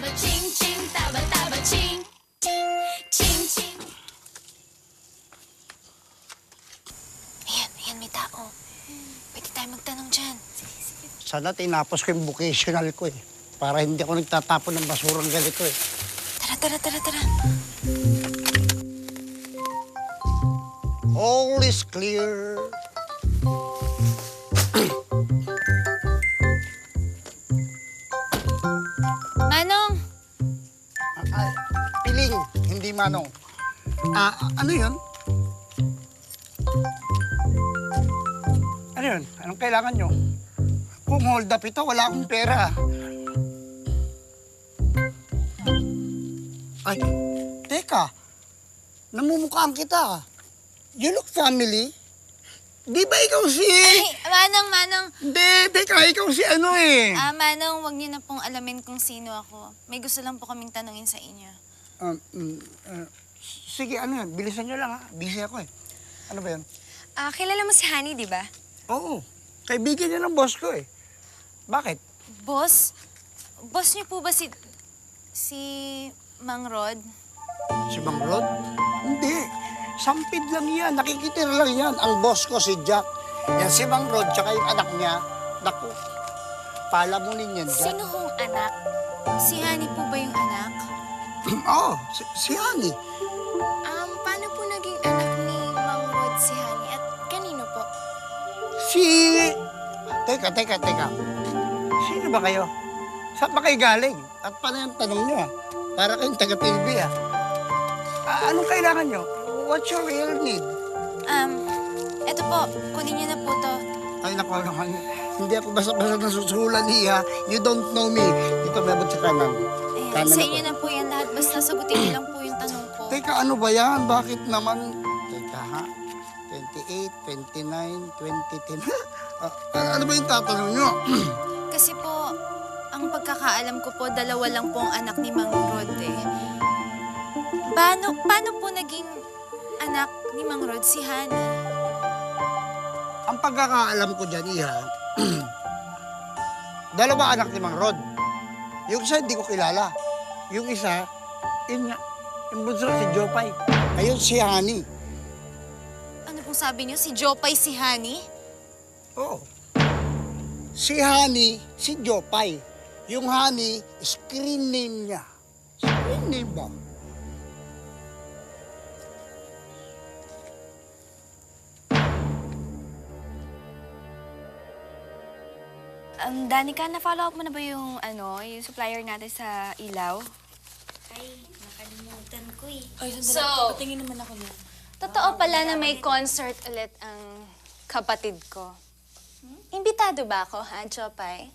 taba ching ching, taba taba ching. Ching ching. Ayan, may tao. Pwede tayo magtanong dyan. Sana tinapos ko yung vocational ko eh. Para hindi ako nagtatapon ng basurang ganito eh. Tara. All is clear. Manong! Piling, hindi manong. Ano yun? Ano yun? Anong kailangan nyo? Kung hold up ito, wala akong pera. Ay, teka. Namumukhaan kita. You look family. Di ba ikaw si... Ay, Manong! Hindi, teka, ikaw si ano eh. Manong, huwag niyo na pong alamin kung sino ako. May gusto lang po kaming tanungin sa inyo. Sige, ano yan? Bilisan nyo lang ha. Busy ako eh. Ano ba yan? Kilala mo si Honey, di ba? Oo. Kaibigan niya ng boss ko eh. Bakit? Boss? Boss niyo po ba si Mang Rod? Si Mang Rod? Hindi. Sampid lang yan. Nakikitira lang yan. Ang boss ko si Jack. Yan si Mang Rod, tsaka yung anak niya. Naku, palamunin yan, Jack. Sino hong anak? Si Honey po ba yung anak? Oo, si Honey. Paano po naging anak ni Mang Rod si Honey? At kanino po? Teka. Sino ba kayo? Saan ba kayo galing? At paano yung tanong nyo? Para kayong taga-PLB anong kailangan nyo? What's your real need? Eto po, kunin niyo na po to. Ay, naku, hindi ako basta-basta nasusulan niya. You don't know me. Dito, bebot sa kanan. Ayan, Kanan sa ako. inyo na po yan lahat. Basta sagutin niyo lang po yung tanong ko. Teka, ano ba yan? Bakit naman? Teka, ha? 28, 29, 20, 10. Ano ba yung tatanong nyo? Kasi po, ang pagkakaalam ko po, dalawa lang po ang anak ni Mang Rod eh. Paano po naging anak ni Mang Rod si Honey? Ang pagkakaalam ko dyan, Iha, dalawa anak ni Mang Rod. Yung isa, hindi ko kilala. Yung isa, yung bunso, si Jopay. Ayun, si Honey. Ano pong sabi niyo? Si Jopay si Honey? Oo. Si Honey, si Jopay. Yung Honey, screen name niya. Screen name ba? Danica, na-follow up mo na ba yung, yung supplier natin sa ilaw? Ay, nakalimutan ko eh. Ay, sandali. So, Patingin naman ako niyan. Totoo pala na may concert ulit ang kapatid ko. Imbitado ba ako, ha, Jopay?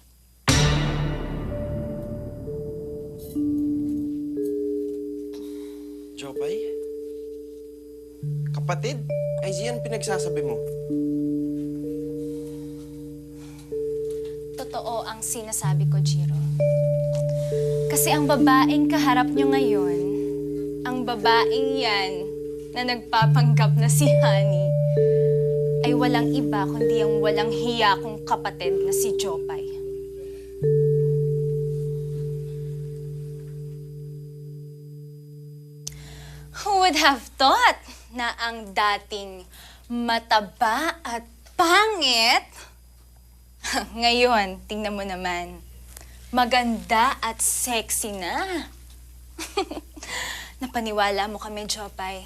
Jopay? Kapatid? Ay, yan pinagsasabi mo. Totoo ang sinasabi ko, Jiro. Kasi ang babaeng kaharap nyo ngayon, ang babaeng yan na nagpapanggap na si Honey, ay walang iba kundi ang walang hiya kong kapatid na si Jopay. Who would have thought na ang dating mataba at pangit ngayon, tingnan mo naman, maganda at sexy na. Napaniwala mo kami, Jopay.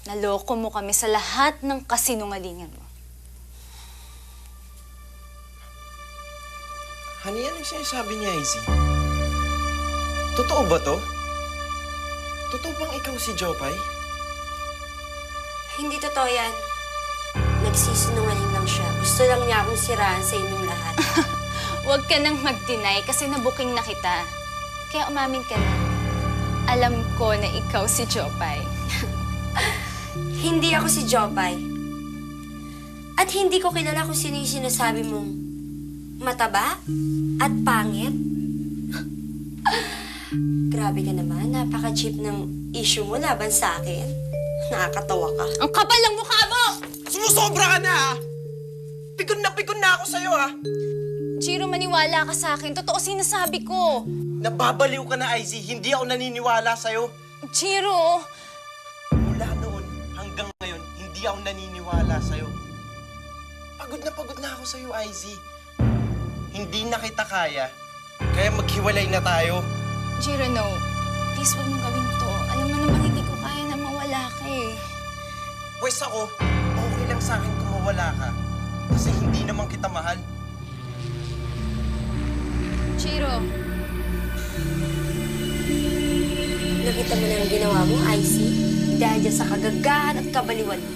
Naloko mo kami sa lahat ng kasinungalingan mo. Honey, yan ang sinasabi niya, Izzy. Totoo ba to? Totoo bang ikaw si Jopay? Hindi totoo yan. Nagsisinungaling lang siya. Gusto lang niya akong siraan sa inyong lahat. Huwag ka nang mag-deny kasi nabuking na kita. Kaya umamin ka na. Alam ko na ikaw si Jopay. Hindi ako si Jopay. At hindi ko kilala kung sino yung sinasabi mong mataba at pangit. Grabe ka naman. Napaka-cheap ng issue mo laban sa akin. Nakakatawa ka. Ang kapal ng mukha mo! Sumusobra ka na, ha? Pikon na ako sa'yo, ha? Chiro, maniwala ka sa akin. Totoo sinasabi ko. Nababaliw ka na, Izzy. Hindi ako naniniwala sa'yo. Chiro, Mula noon hanggang ngayon, hindi ako naniniwala sa'yo. Pagod na ako sa'yo, Izzy. Hindi na kita kaya. Kaya maghiwalay na tayo. Chiro, no. Please, huwag mong gawin to. Alam mo namang hindi ko kaya na mawala ka eh. Pwes ako, okay lang sa akin kung mawala ka. Kasi hindi naman kita mahal. Chiro, Nakita mo na ang ginawa mo, Icy? Dahil dyan sa kagagahan at kabaliwan mo.